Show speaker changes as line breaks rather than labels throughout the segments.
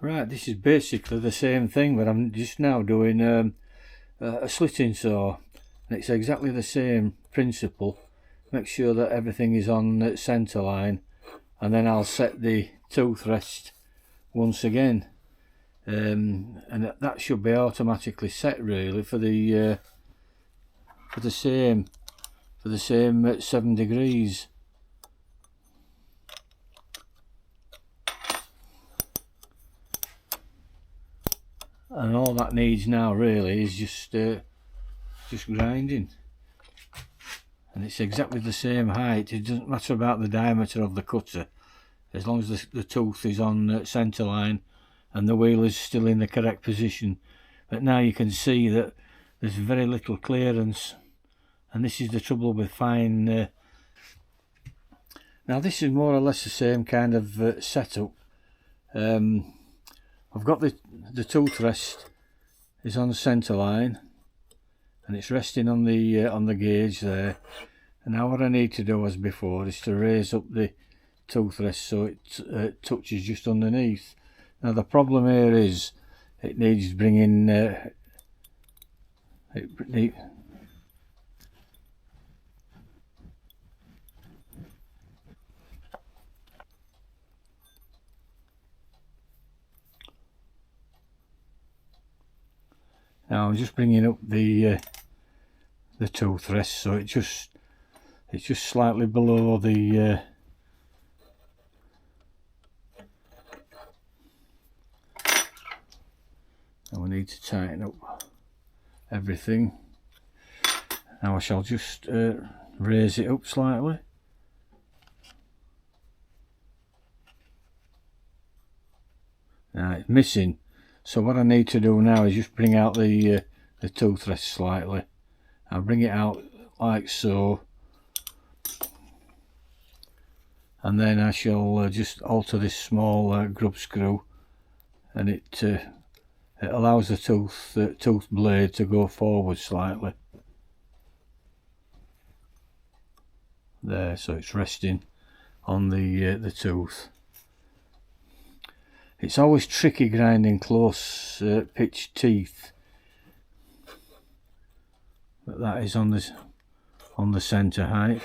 Right, this is basically the same thing, but I'm just now doing a slitting saw, and it's exactly the same principle. Make sure that everything is on centre line, and then I'll set the tooth rest once again, and that should be automatically set really for the same 7 degrees. And all that needs now really is just grinding, and it's exactly the same height. It doesn't matter about the diameter of the cutter, as long as the tooth is on centre line and the wheel is still in the correct position. But now you can see that there's very little clearance, and this is the trouble with fine. Now this is more or less the same kind of setup. I've got the tooth rest is on the centre line, and it's resting on the gauge there. And now what I need to do as before is to raise up the tooth rest so it touches just underneath. Now the problem here is it needs bringing now I'm just bringing up the tooth rest so it's just slightly below the and we need to tighten up everything. Now I shall just raise it up slightly. Now it's missing, so what I need to do now is just bring out the tooth rest slightly. I'll bring it out like so, and then I shall just alter this small grub screw, and it allows the tooth blade to go forward slightly. There, so it's resting on the tooth. It's always tricky grinding close pitched teeth, but that is on the centre height.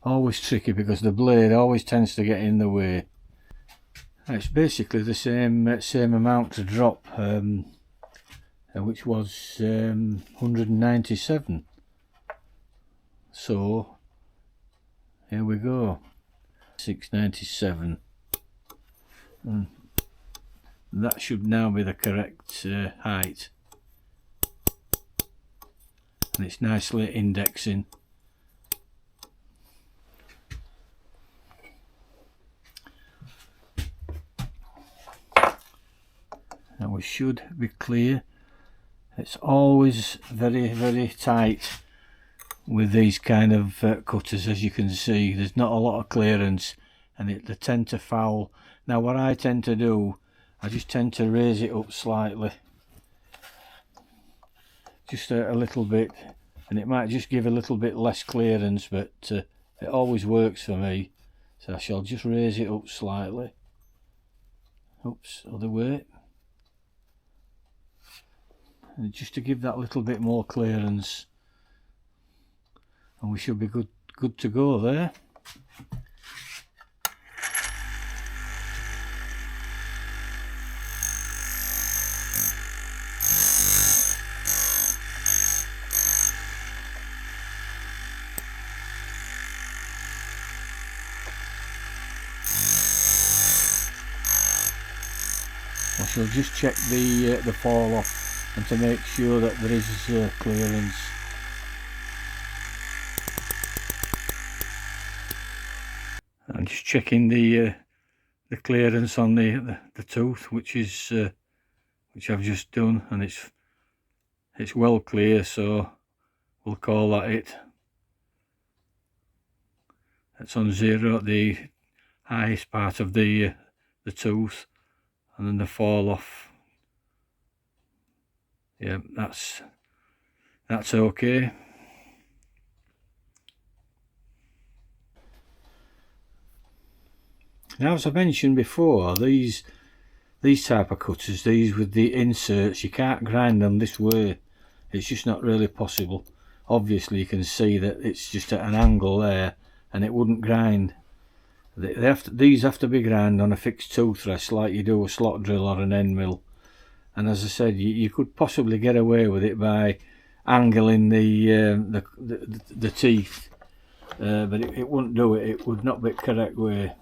Always tricky because the blade always tends to get in the way. It's basically the same amount to drop, which was 197. So here we go, 697, and that should now be the correct height, and it's nicely indexing. Now we should be clear. It's always very tight with these kind of cutters. As you can see, there's not a lot of clearance, and they tend to foul. Now what I tend to do, I just tend to raise it up slightly, just a little bit, and it might just give a little bit less clearance, but it always works for me. So I shall just raise it up slightly. Oops, other way. And just to give that little bit more clearance, and we should be good to go there. I shall just check the fall off, and to make sure that there is clearance. I'm just checking the clearance on the tooth, which I've just done, and it's well clear, so we'll call that it. That's on 0 at the highest part of the tooth, and then the fall off. Yeah, that's okay. Now, as I mentioned before, these type of cutters, these with the inserts, you can't grind them this way. It's just not really possible. Obviously you can see that it's just at an angle there and it wouldn't grind. These have to be ground on a fixed tooth rest like you do a slot drill or an end mill. And as I said, you could possibly get away with it by angling the teeth, but it wouldn't do it. It would not be the correct way.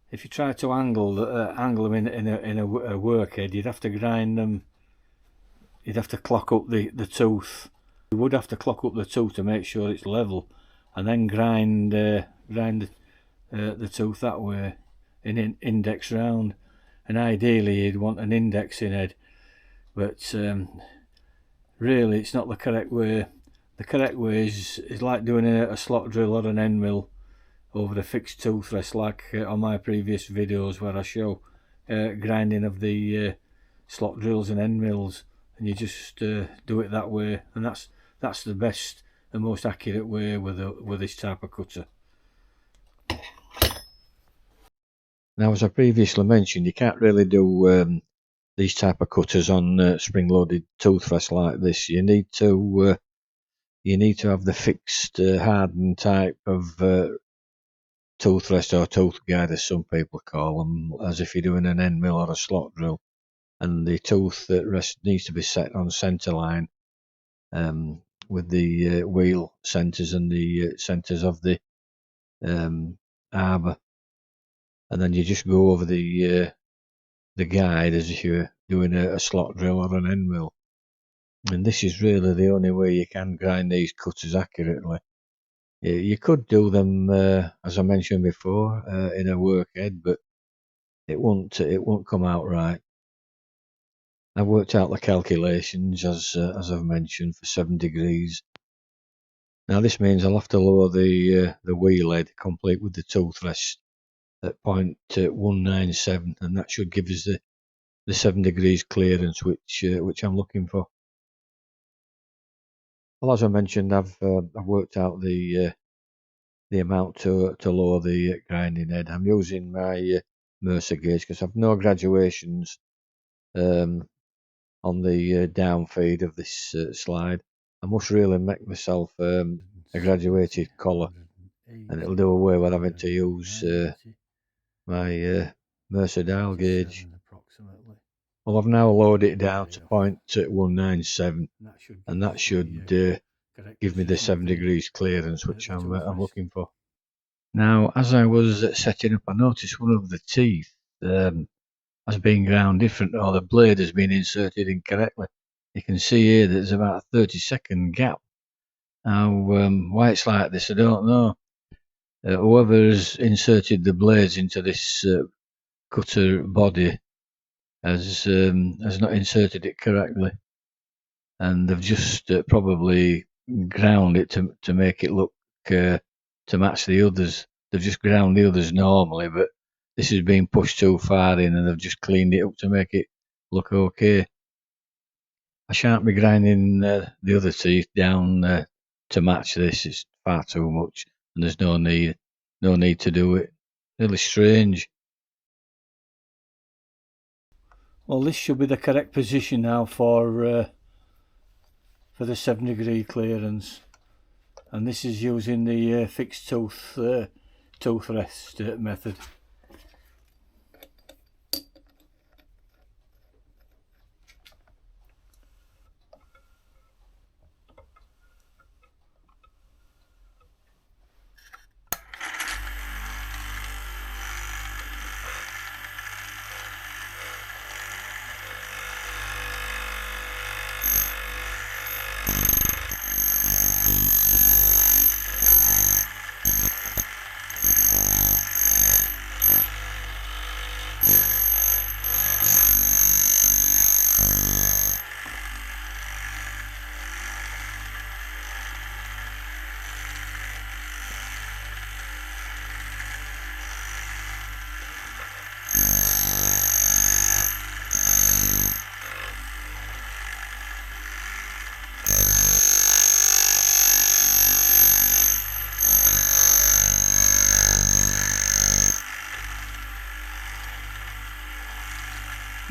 If you try to angle them in a work head, you'd have to grind them. You'd have to clock up the tooth. You would have to clock up the tooth to make sure it's level, and then grind the tooth that way, in index round. And ideally, you'd want an indexing head, but really, it's not the correct way. The correct way is like doing a slot drill or an end mill over the fixed tooth rest, like on my previous videos where I show grinding of the slot drills and end mills, and you just do it that way, and that's the best and most accurate way with this type of cutter. Now, as I previously mentioned, you can't really do these type of cutters on spring-loaded tooth rest like this. You need to have the fixed hardened type of tooth rest or tooth guide, as some people call them, as if you're doing an end mill or a slot drill, and the tooth rest needs to be set on centre line with the wheel centres and the centres of the arbor, and then you just go over the guide as if you're doing a slot drill or an end mill. And this is really the only way you can grind these cutters accurately. You could do them, as I mentioned before, in a work head, but it won't come out right. I've worked out the calculations as I've mentioned for 7 degrees. Now this means I'll have to lower the wheel head complete with the tooth rest at 0.197, and that should give us the 7 degrees clearance which I'm looking for. Well, as I mentioned, I've worked out the amount to lower the grinding head. I'm using my Mercer gauge because I've no graduations on the down feed of this slide. I must really make myself a graduated collar, and it'll do away with having to use my Mercer dial gauge. Well, I've now lowered it down to 0.197, and that should give me the 7 degrees clearance which I'm looking for. Now, as I was setting up, I noticed one of the teeth has been ground different, or the blade has been inserted incorrectly. You can see here that there's about a 30-second gap. Now, why it's like this, I don't know. Whoever's inserted the blades into this cutter body has not inserted it correctly, and they've just probably ground it to make it look to match the others. They've just ground the others normally, but this has been pushed too far in, and they've just cleaned it up to make it look okay. I shan't be grinding the other teeth down to match this. It's far too much, and there's no need to do it. Really strange. Well, this should be the correct position now for the 7 degree clearance, and this is using the fixed tooth rest method.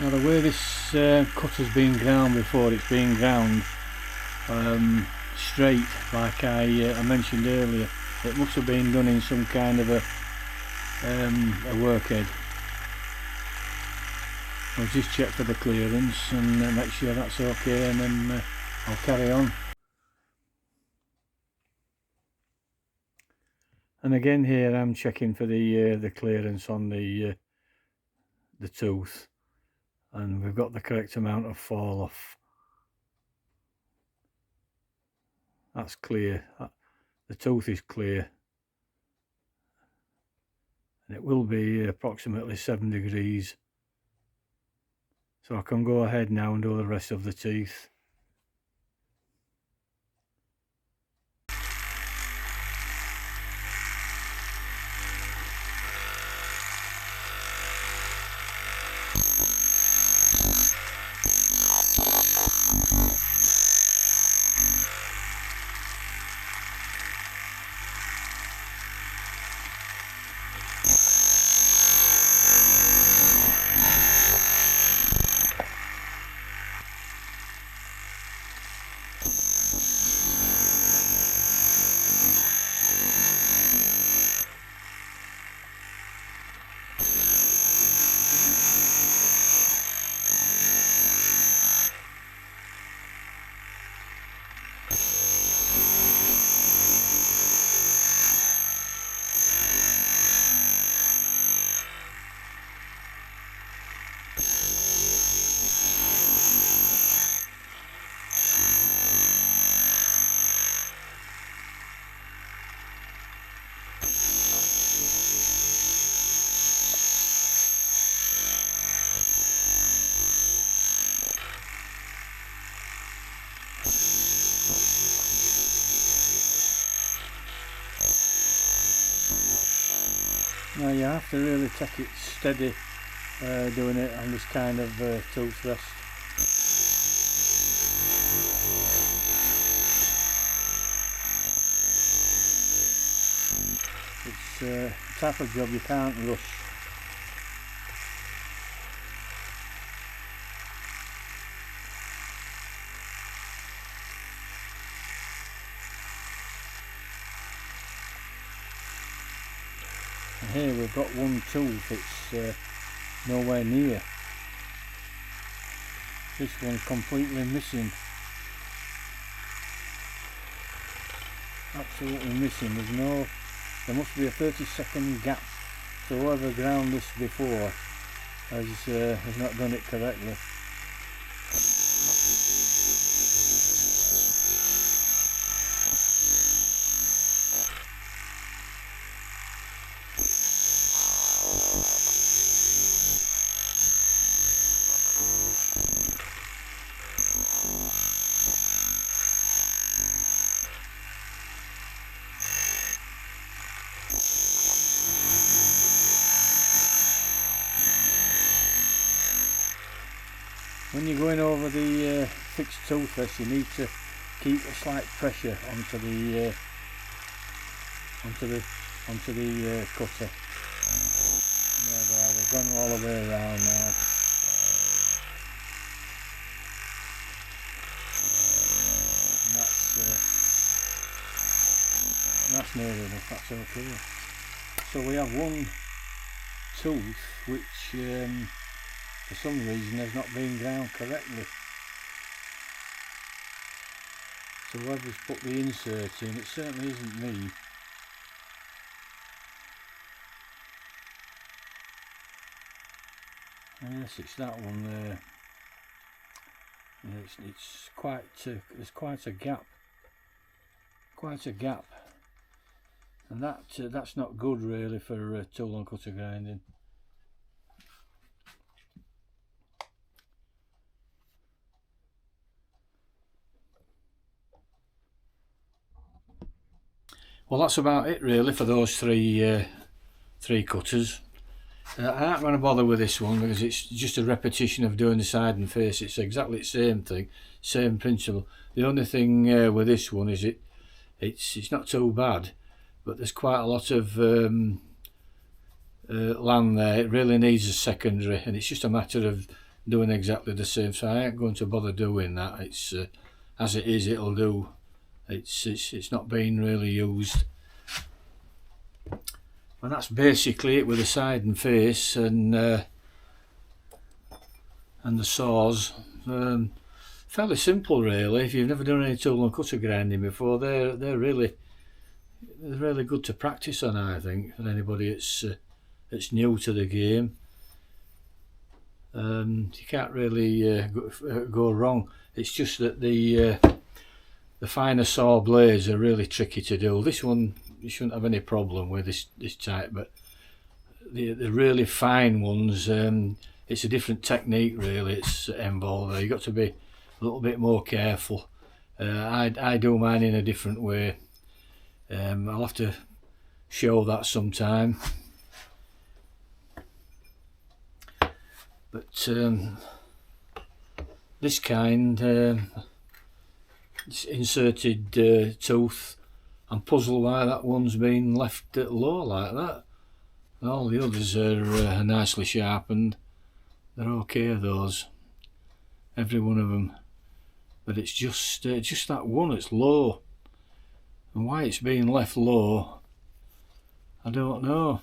Now the way this cutter's been ground before, it's been ground straight, like I mentioned earlier. It must have been done in some kind of a workhead. I'll just check for the clearance and make sure that's okay, and then I'll carry on. And again here I'm checking for the clearance on the tooth, and we've got the correct amount of fall off. That's clear. The tooth is clear, and it will be approximately 7 degrees. So I can go ahead now and do the rest of the teeth. Now you have to really take it steady doing it on this kind of tooth rest. It's a type of job you can't rush. And here we've got one tooth, it's nowhere near. This one's completely missing. Absolutely missing. There must be a 30-second gap. So whoever ground this before has not done it correctly. When you're going over the fixed tooth rest, you need to keep a slight pressure onto the cutter. There they are. We've gone all the way around now. And that's nearly enough. That's okay. So we have one tooth which for some reason has not been ground correctly. So whoever's put the insert in, it certainly isn't me. Yes, it's that one there. It's quite there's quite a gap, and that's not good really for tool and cutter grinding. Well, that's about it really for those three cutters. I aren't going to bother with this one because it's just a repetition of doing the side and face. It's exactly the same thing, same principle. The only thing with this one is it's not too bad, but there's quite a lot of land there. It really needs a secondary, and it's just a matter of doing exactly the same, so I ain't going to bother doing that. It's as it is, it'll do. It's not being really used. And that's basically it with the side and face and the saws. Fairly simple really. If you've never done any tool and cutter grinding before, they're really good to practice on, I think, for anybody that's new to the game. You can't really go wrong. It's just that the finer saw blades are really tricky to do. This one you shouldn't have any problem with, this type, but the really fine ones, it's a different technique really. It's involved there. You've got to be a little bit more careful. I do mine in a different way. I'll have to show that sometime. But this kind, it's inserted tooth. I'm puzzled why that one's been left at low like that. All the others are nicely sharpened. They're okay, those, every one of them. But it's just that one that's low, and why it's being left low, I don't know.